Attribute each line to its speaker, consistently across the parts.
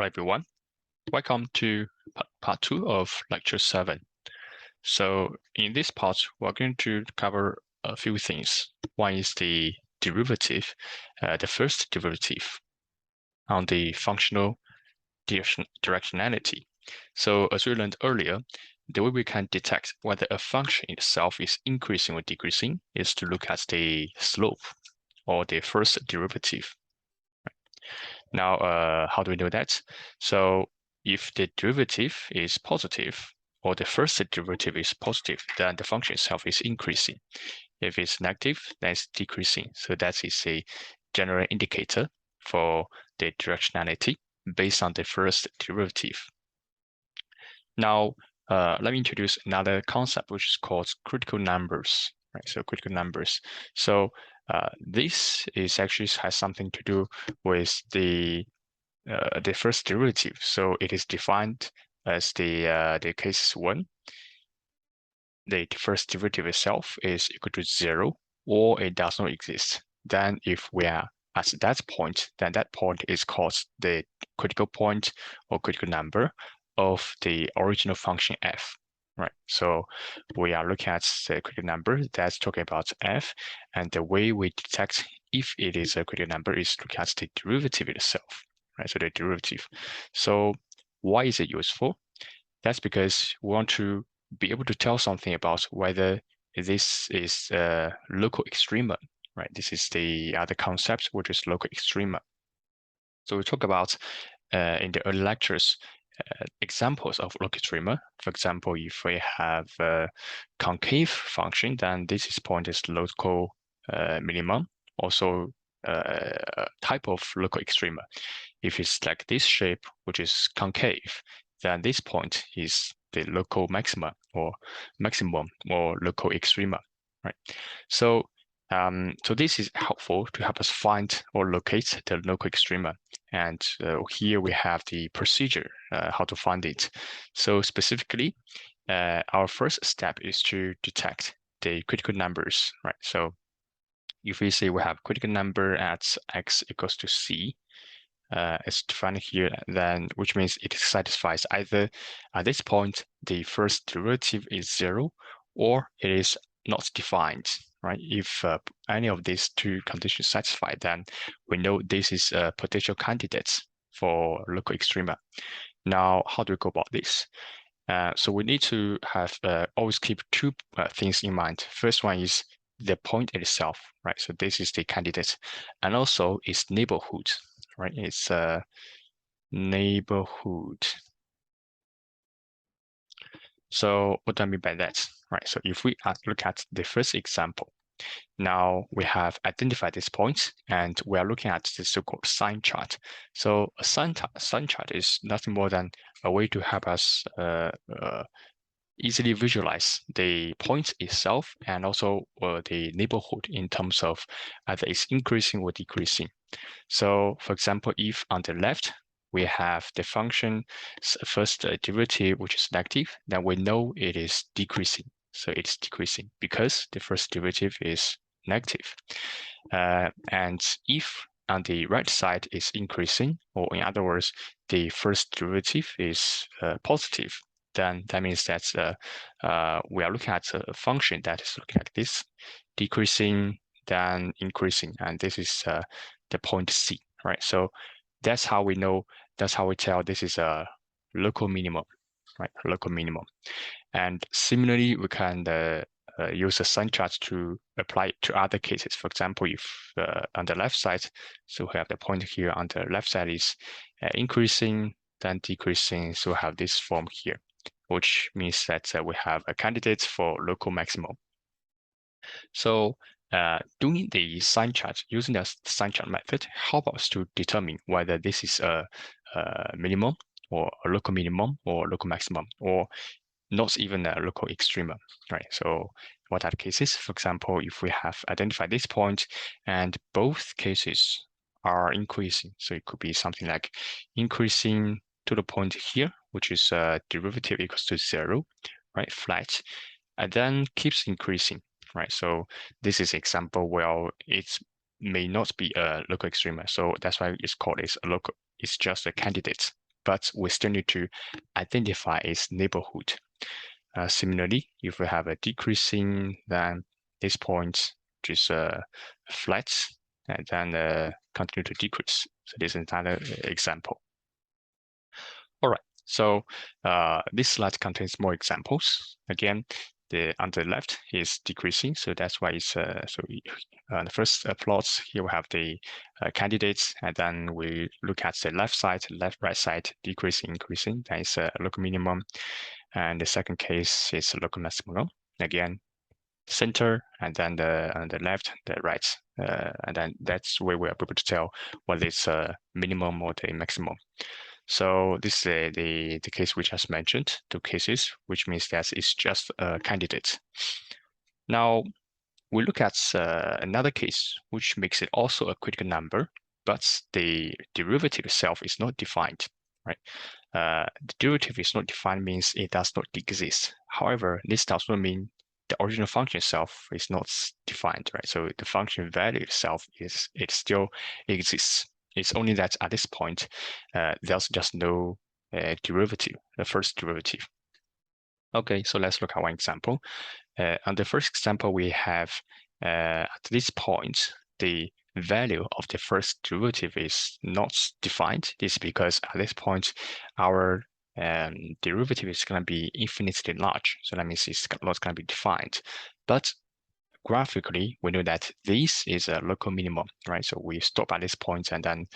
Speaker 1: Hello everyone, welcome to part 2 of lecture 7. So in this part, we're going to cover a few things. One is the derivative, the first derivative on the functional directionality. So as we learned earlier, the way we can detect whether a function itself is increasing or decreasing is to look at the slope or the first derivative. Now, how do we know that? So if the derivative is positive, or the first derivative is positive, then the function itself is increasing. If it's negative, then it's decreasing. So that is a general indicator for the directionality based on the first derivative. Now, let me introduce another concept, which is called critical numbers. Right, so critical numbers. So this is actually has something to do with the first derivative. So it is defined as the case 1. The first derivative itself is equal to 0, or it does not exist. Then if we are at that point, then that point is called the critical point or critical number of the original function f. Right. So we are looking at the critical number that's talking about f, and the way we detect if it is a critical number is look at the derivative itself. Right. So the derivative. So why is it useful? That's because we want to be able to tell something about whether this is a local extrema. Right. This is the other concept, which is local extrema. So we talk about in the early lectures examples of local extrema. For example, if we have a concave function, then this point is local minimum. Also, a type of local extrema. If it's like this shape, which is concave, then this point is the local maxima or maximum or local extrema, right? So this is helpful to help us find or locate the local extrema. And here we have the procedure, how to find it. So specifically, our first step is to detect the critical numbers, right? So if we say we have critical number at x equals to c, it's defined here, then which means it satisfies either at this point the first derivative is 0 or it is not defined, right? If any of these two conditions satisfied, then we know this is a potential candidate for local extrema. Now, how do we go about this? So we need to have always keep two things in mind. First one is the point itself, right? So this is the candidate, and also its neighborhood, right? It's a neighborhood. So what do I mean by that, right? So if we look at the first example, now we have identified this point, and we are looking at the so-called sign chart. So a sign chart is nothing more than a way to help us easily visualize the point itself and also the neighborhood in terms of either it's increasing or decreasing. So for example, if on the left, we have the function first derivative, which is negative, then we know it is decreasing. So it's decreasing because the first derivative is negative. And if on the right side is increasing, or in other words, the first derivative is positive, then that means that we are looking at a function that is looking like this, decreasing, then increasing, and this is the point C, right? So that's how we know, that's how we tell this is a local minimum, right? Local minimum. And similarly, we can use a sign chart to apply it to other cases. For example, if on the left side, so we have the point here on the left side is increasing, then decreasing, so we have this form here, which means that we have a candidate for local maximum. So doing the sign chart, using the sign chart method, help us to determine whether this is a minimum or a local minimum or local maximum, or not even a local extrema, right? So what are the cases? For example, if we have identified this point and both cases are increasing, so it could be something like increasing to the point here, which is derivative equals to 0, right? Flat, and then keeps increasing, right? So this is example where it may not be a local extrema, so that's why it's called a local. It's just a candidate, but we still need to identify its neighborhood. Similarly, if we have a decreasing, then this point just flat and then continue to decrease. So this is another example. All right, so this slide contains more examples. Again, on the left is decreasing, so that's why it's the first plots here we have the candidates, and then we look at the left side, right side, decreasing, increasing. That is a local minimum, and the second case is local maximum. Again, center, and then on the left, the right, and then that's where we are able to tell what is minimum or the maximum. So this is the case which I just mentioned, 2 cases, which means that it's just a candidate. Now we look at another case, which makes it also a critical number, but the derivative itself is not defined, right? The derivative is not defined means it does not exist. However, this does not mean the original function itself is not defined, right? So the function value itself it still exists. It's only that at this point, there's just no derivative, the first derivative. Okay, so let's look at one example. On the first example, we have at this point, the value of the first derivative is not defined. This is because at this point, our derivative is going to be infinitely large. So that means it's not going to be defined. But graphically, we know that this is a local minimum, right? So we stop at this point and then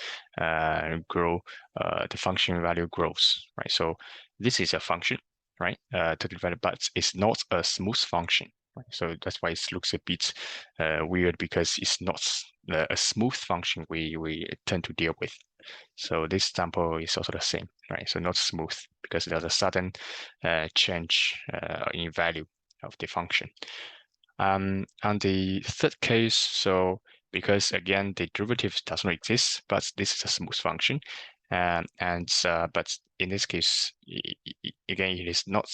Speaker 1: grow, the function value grows, right? So this is a function, right? Totally valid, but it's not a smooth function, right? So that's why it looks a bit weird, because it's not a smooth function we tend to deal with. So this example is also the same, right? So not smooth because there's a sudden change in value of the function. On the third case, so because again the derivative does not exist, but this is a smooth function, but in this case, again it is not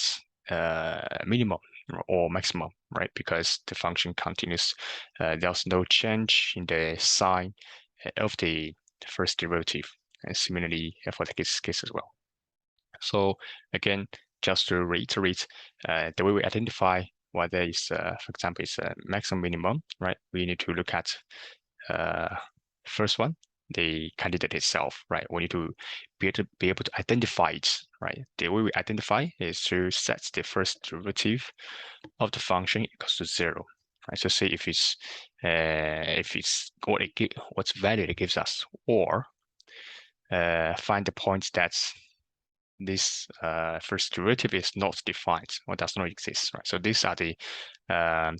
Speaker 1: minimum or maximum, right? Because the function continues, there's no change in the sign of the first derivative, and similarly for the case as well. So again, just to reiterate, the way we identify whether it's, for example, it's a maximum minimum, right? We need to look at first one, the candidate itself, right? We need to be able to identify it, right? The way we identify is to set the first derivative of the function equals to 0. Right? So say if it's what's value it gives us, or find the point that's this first derivative is not defined or does not exist, right? So these are the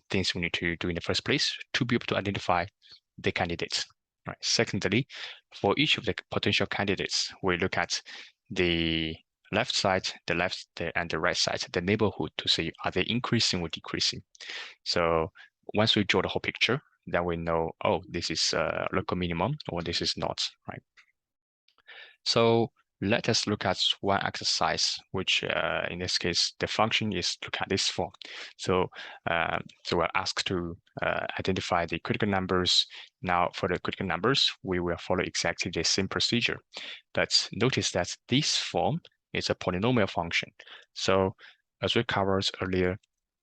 Speaker 1: things we need to do in the first place to be able to identify the candidates, right? Secondly, for each of the potential candidates, we look at the left side, and the right side, the neighborhood, to see are they increasing or decreasing. So once we draw the whole picture, then we know, oh, this is a local minimum or this is not, right? So let us look at one exercise, which in this case, the function is look at this form. So, we're asked to identify the critical numbers. Now, for the critical numbers, we will follow exactly the same procedure. But notice that this form is a polynomial function. So, as we covered earlier,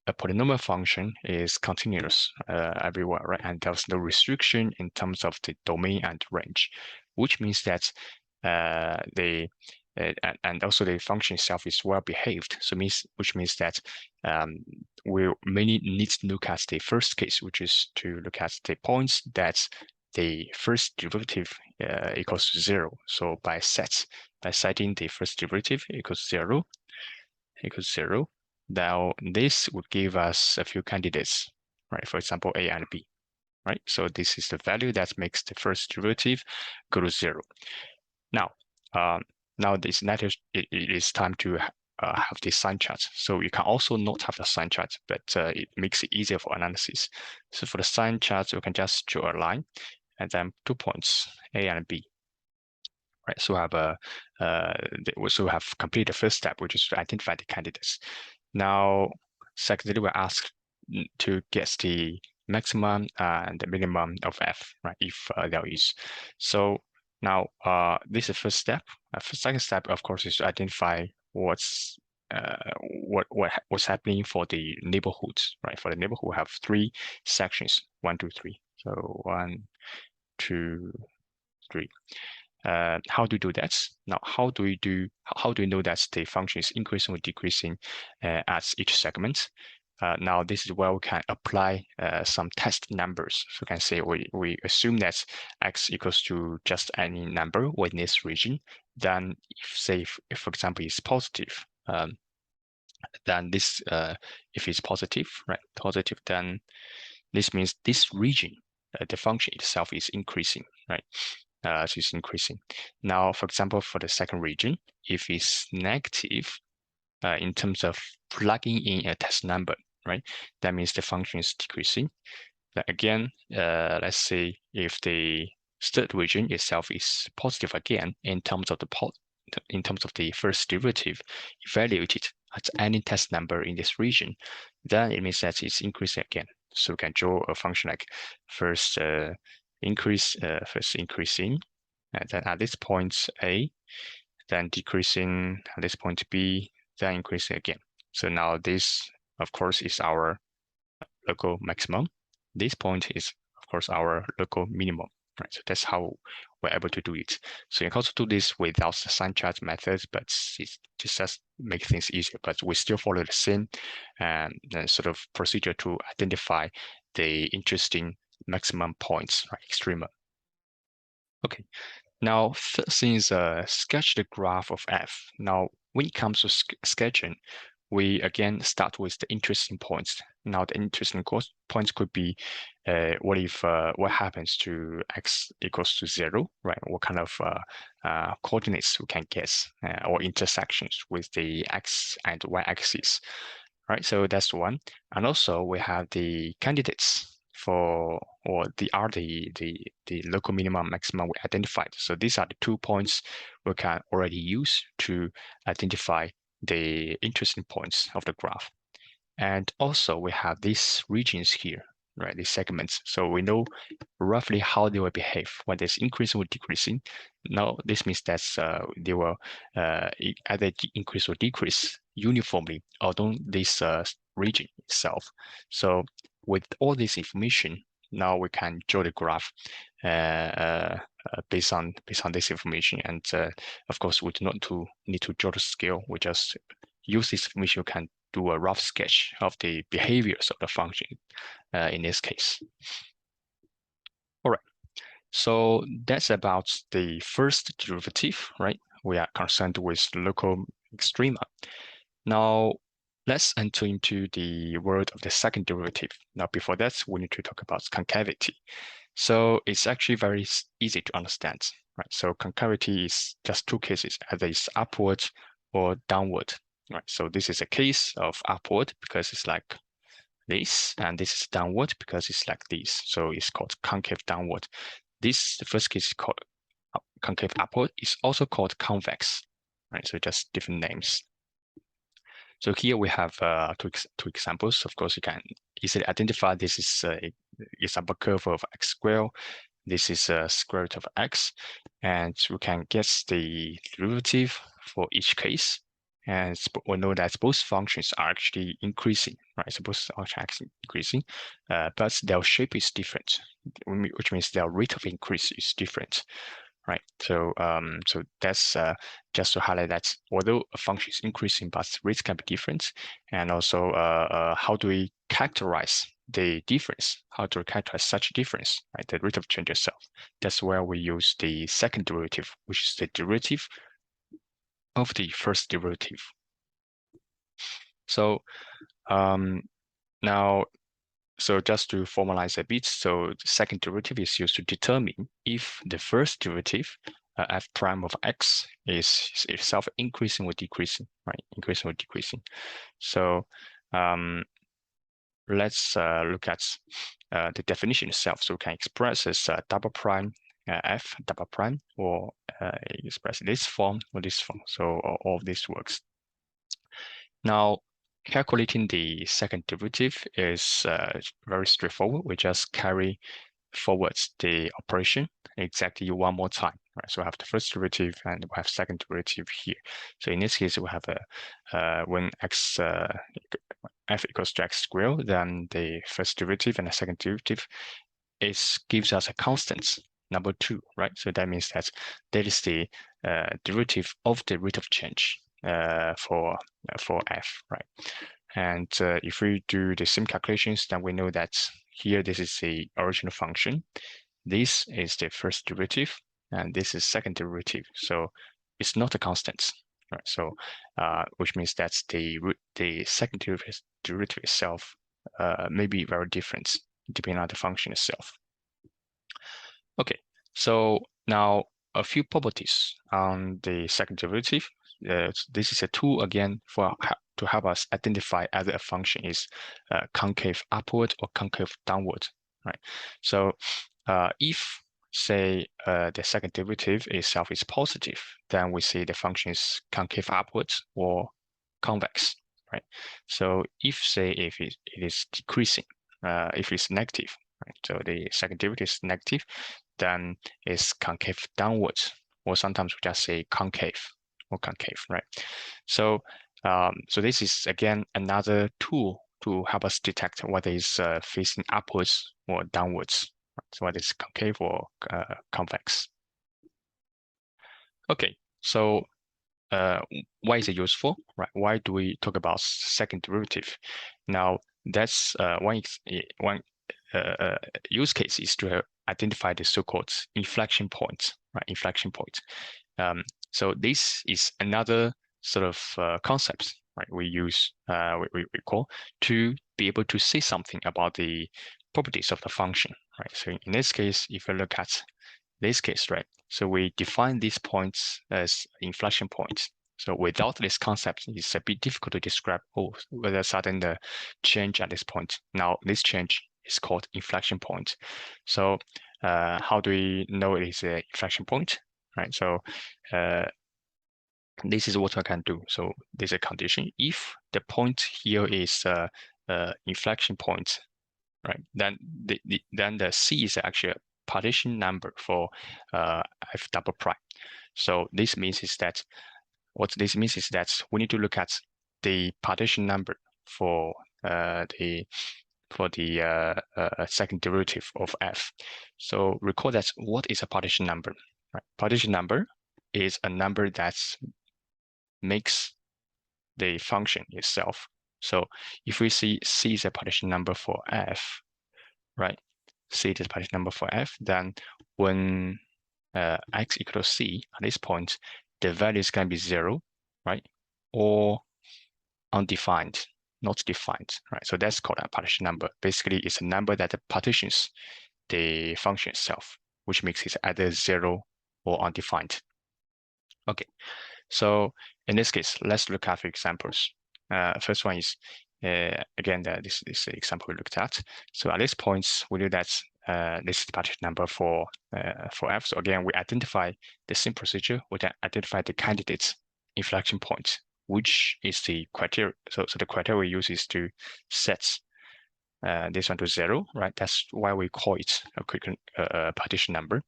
Speaker 1: a polynomial function is continuous everywhere, right? And there's no restriction in terms of the domain and range, which means that and also the function itself is well behaved. So which means that we mainly need to look at the first case, which is to look at the points that the first derivative equals to 0. So by setting the first derivative equals 0, now this would give us a few candidates, right? For example, A and B, right? So this is the value that makes the first derivative go to 0. Now, it is time to have the sign chart. So you can also not have the sign chart, but it makes it easier for analysis. So for the sign chart, you can just draw a line and then 2 points, A and B. Right, so we have completed the first step, which is to identify the candidates. Now, secondly, we're asked to guess the maximum and the minimum of f, right? If there is. So Now, this is the first step. Second step, of course, is to identify what's happening for the neighborhoods, right? For the neighborhood, we have three sections: 1, 2, 3. So 1, 2, 3. How do we do that? Now, how do we know that the function is increasing or decreasing at each segment? Now, this is where we can apply some test numbers. So we can say we assume that x equals to just any number within this region. Then, if for example, it's positive, then this if it's positive, right, positive, then this means this region, the function itself is increasing, right? So it's increasing. Now, for example, for the second region, if it's negative in terms of plugging in a test number, right, that means the function is decreasing. Then again, let's say if the third region itself is positive again in terms of the first derivative evaluated at any test number in this region, then it means that it's increasing again. So we can draw a function like first increasing, and then at this point A, then decreasing at this point B, then increasing again. So now this, of course, is our local maximum. This point is, of course, our local minimum. Right, so that's how we're able to do it. So you can also do this without the sign chart methods, but it just make things easier. But we still follow the same sort of procedure to identify the interesting maximum points, right, extrema. Okay, now since sketch the graph of f. Now, when it comes to sketching, we again start with the interesting points. Now, the interesting points could be what happens to x equals to 0, right? What kind of coordinates we can guess or intersections with the x and y axis, right? So that's one. And also we have the candidates for, or the local minimum maximum we identified. So these are the 2 points we can already use to identify the interesting points of the graph. And also we have these regions here, right? These segments. So we know roughly how they will behave when there's increasing or decreasing. Now this means that they will either increase or decrease uniformly along this region itself. So with all this information, now we can draw the graph based on this information. And of course, we do not need to draw the scale. We just use this information. We can do a rough sketch of the behaviors of the function in this case. All right. So that's about the first derivative, right? We are concerned with local extrema. Now, let's enter into the world of the second derivative. Now, before that, we need to talk about concavity. So it's actually very easy to understand, right? So concavity is just two cases, either it's upward or downward, right? So this is a case of upward because it's like this, and this is downward because it's like this. So it's called concave downward. The first case is called concave upward. It's also called convex, right? So just different names. So here we have two examples. Of course, you can easily identify this is a example curve of x squared. This is a square root of x, and we can guess the derivative for each case. And we know that both functions are actually increasing, right? So both functions are actually increasing, but their shape is different, which means their rate of increase is different, right? So so that's just to highlight that although a function is increasing, but rates can be different. And also, how do we characterize the difference? How to characterize such difference, right? The rate of change itself. That's where we use the second derivative, which is the derivative of the first derivative. So now, so just to formalize a bit, so the second derivative is used to determine if the first derivative, f prime of x, is itself increasing or decreasing, right? Increasing or decreasing. So let's look at the definition itself. So we can express as double prime f double prime, or express this form or this form. So all of this works. Now, calculating the second derivative is very straightforward. We just carry forward the operation exactly one more time. right? So we have the first derivative and we have second derivative here. So in this case, we have when f equals to x squared, then the first derivative and the second derivative gives us a constant number 2, right? So that means that is the derivative of the rate of change for f, right? And if we do the same calculations, then we know that here this is the original function. This is the first derivative, and this is second derivative. So it's not a constant, right? So which means that the second derivative itself may be very different depending on the function itself. Okay, so now a few properties on the second derivative. This is a tool again to help us identify whether a function is concave upward or concave downward, right? So if say the second derivative itself is positive, then we say the function is concave upwards or convex, right? So if it is decreasing, if it's negative, right? So the second derivative is negative, then it's concave downwards, or sometimes we just say concave, right? So so this is again another tool to help us detect whether it's facing upwards or downwards. So whether it's concave or convex. Okay, so why is it useful, right? Why do we talk about second derivative? Now, that's one use case is to identify the so-called inflection point, right? Inflection point. So this is another sort of concept, right? We use we call to be able to say something about the properties of the function, right? So in this case, if you look at this case, right? So we define these points as inflection points. So without this concept, it's a bit difficult to describe, whether sudden change at this point. Now, this change is called inflection point. So how do we know it is an inflection point, right? So this is what I can do. So there's a condition. If the point here is inflection point, right, then the C is actually a partition number for f double prime. So this means is that we need to look at the partition number for the second derivative of f. So recall that what is a partition number? Right? Partition number is a number that makes the function itself. So if we see C is a partition number for f, right? C is a partition number for f, then when x equals c at this point, the value is going to be 0, right? Or undefined, not defined, right? So that's called a partition number. Basically, it's a number that partitions the function itself, which makes it either 0 or undefined. Okay, so in this case, let's look at examples. First one is, again, this is the example we looked at. So at this point, we know that this is the partition number for f. So again, we identify the same procedure. We then identify the candidate inflection point, which is the criteria. So the criteria we use is to set this one to 0, right? That's why we call it a quick partition number,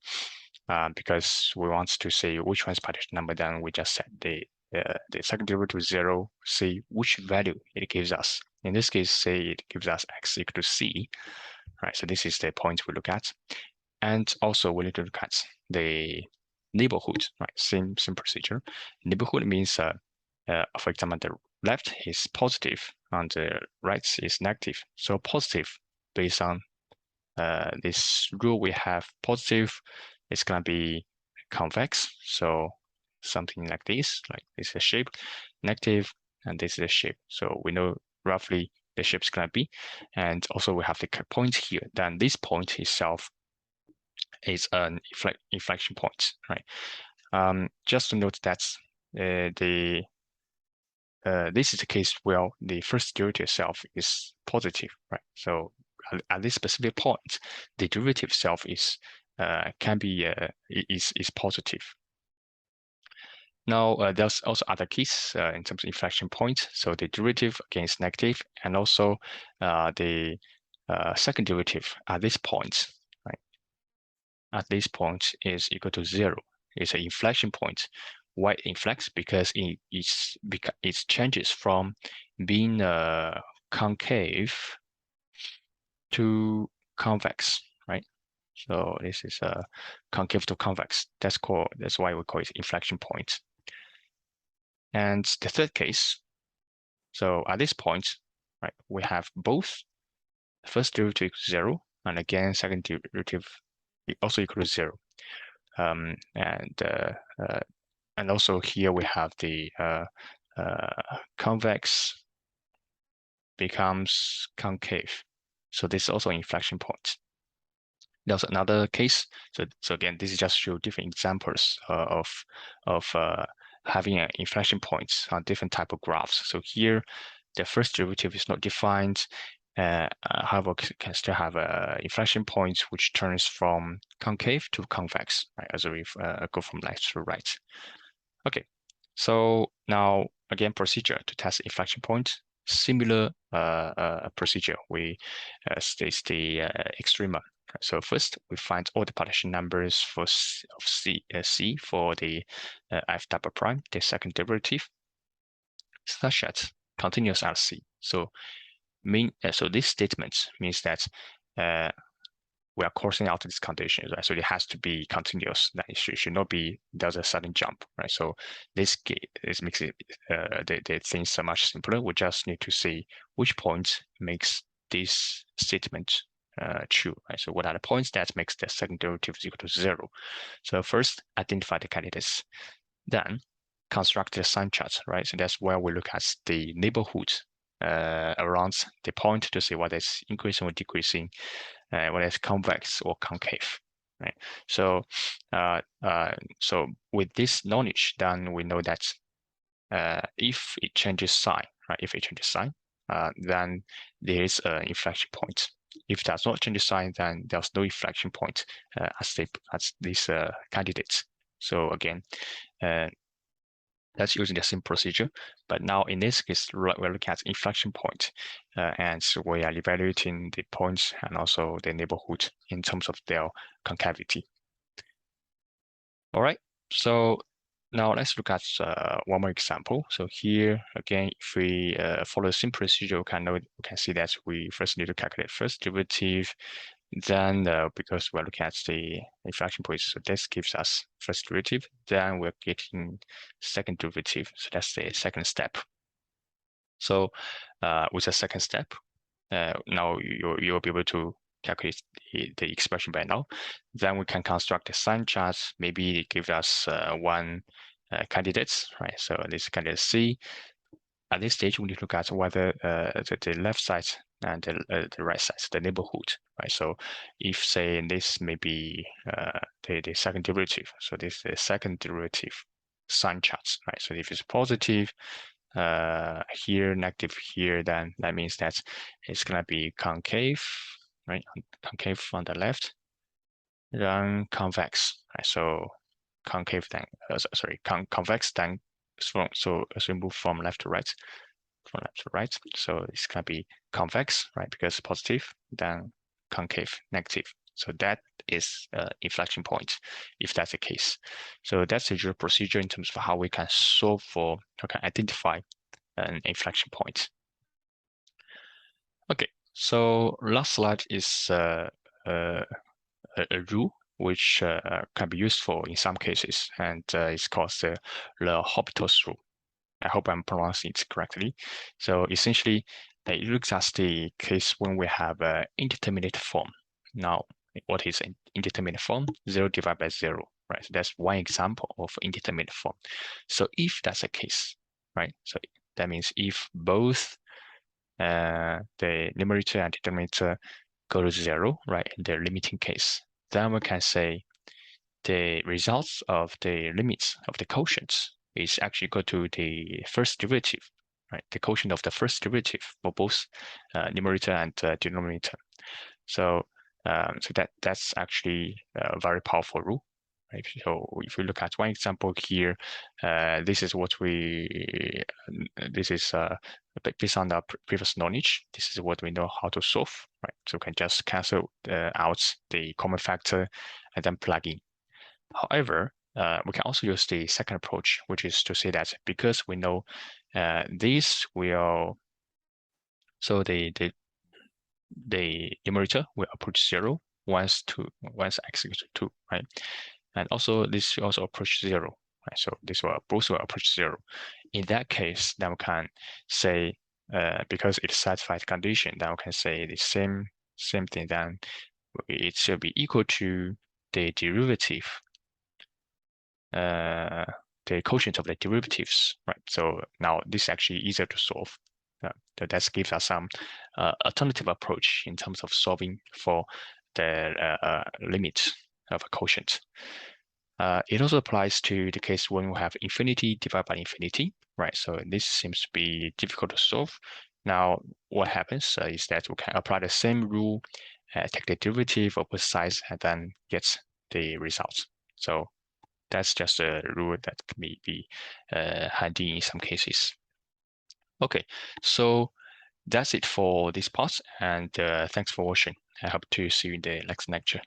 Speaker 1: because we want to say which one's partition number. Then we just set the second derivative to 0, see which value it gives us. In this case, say it gives us x equal to c, right? So this is the point we look at. And also we need to look at the neighborhood, right? Same procedure. Neighborhood means, for example, the left is positive and the right is negative. So positive, based on this rule we have, positive is going to be convex. So something like this is a shape. Negative, and this is a shape. So we know roughly the shape is going to be. And also we have the point here. Then this point itself is an inflection point, right? Just to note that this is the case where the first derivative itself is positive, right? So at this specific point, the derivative itself is positive. Now, there's also other cases in terms of inflection point. So the derivative again is negative, and also the second derivative at this point, right? At this point is equal to 0. is an inflection point. Why it inflects? Because it changes from being concave to convex, right? So this is a concave to convex. That's why we call it inflection point. And the third case, so at this point, right, we have both first derivative equals 0, and again second derivative also equals 0. And also here we have the convex becomes concave. So this is also an inflection point. There's another case. So again, this is just show different examples of having an inflection points on different type of graphs. So here, the first derivative is not defined. However, can still have a inflection point which turns from concave to convex, right? As we go from left to right. Okay, so now again, procedure to test inflection point. Similar procedure. We state the extrema. So first, we find all the partition numbers for C for the f double prime, the second derivative, such as continuous at C. So this statement means that we are crossing out these conditions, right? So it has to be continuous. That it should not be there's a sudden jump, right? So this makes it the things so much simpler. We just need to see which point makes this statement true, right? So what are the points that makes the second derivative equal to 0? So first, identify the candidates. Then construct the sign chart, right? So that's where we look at the neighborhood around the point to see whether it's increasing or decreasing, whether it's convex or concave, right? So, so with this knowledge, then we know that if it changes sign, right? If it changes sign, then there is an inflection point. If it does not change sign, then there's no inflection point as these candidates. So again, that's using the same procedure, but now in this case, we're looking at inflection point, and so we are evaluating the points and also the neighborhood in terms of their concavity. All right, so now let's look at one more example. So here again, if we follow the same procedure, we can see that we first need to calculate first derivative. Then because we're looking at the inflection point, so this gives us first derivative. Then we're getting second derivative. So that's the second step. So with the second step, now you'll be able to calculate the expression by now. Then we can construct a sign chart. Maybe it gives us one candidate, right? So this candidate C. At this stage, we need to look at whether the left side and the right side, the neighborhood, right? So if say this may be the second derivative, so this is the second derivative sign charts, right? So if it's positive here, negative here, then that means that it's gonna be concave, right? Concave on the left, then convex, right? So concave then, convex then. So as we move from left to right, so it's gonna be convex, right? Because positive, then concave, negative. So that is inflection point, if that's the case. So that's the usual procedure in terms of how we can solve for, identify an inflection point. Okay, so last slide is a rule which can be useful in some cases, and it's called the L'Hopital's rule. I hope I'm pronouncing it correctly. So essentially, it looks at the case when we have an indeterminate form. Now, what is an indeterminate form? 0 divided by 0, right? So that's one example of indeterminate form. So if that's the case, right? So that means if both the numerator and denominator go to 0, right, in the limiting case, then we can say the results of the limits of the quotients is actually equal to the first derivative, right? The quotient of the first derivative for both numerator and denominator. So, that's actually a very powerful rule, right? So if we look at one example here, this is what this is based on the previous knowledge. This is what we know how to solve, right? So we can just cancel out the common factor and then plug in. However, we can also use the second approach, which is to say that because we know this will, so the numerator will approach 0 once x equals to 2, right? And also this will also approach 0, right? So this will both will approach 0. In that case, then we can say because it satisfies the condition, then we can say the same thing. Then it should be equal to the derivative, the quotient of the derivatives, right? So now this is actually easier to solve. That gives us some alternative approach in terms of solving for the limit of a quotient. It also applies to the case when we have infinity divided by infinity, right? So this seems to be difficult to solve. Now, what happens is that we can apply the same rule, take the derivative of both sides, and then get the results. So that's just a rule that may be handy in some cases. Okay, so that's it for this part, and thanks for watching. I hope to see you in the next lecture.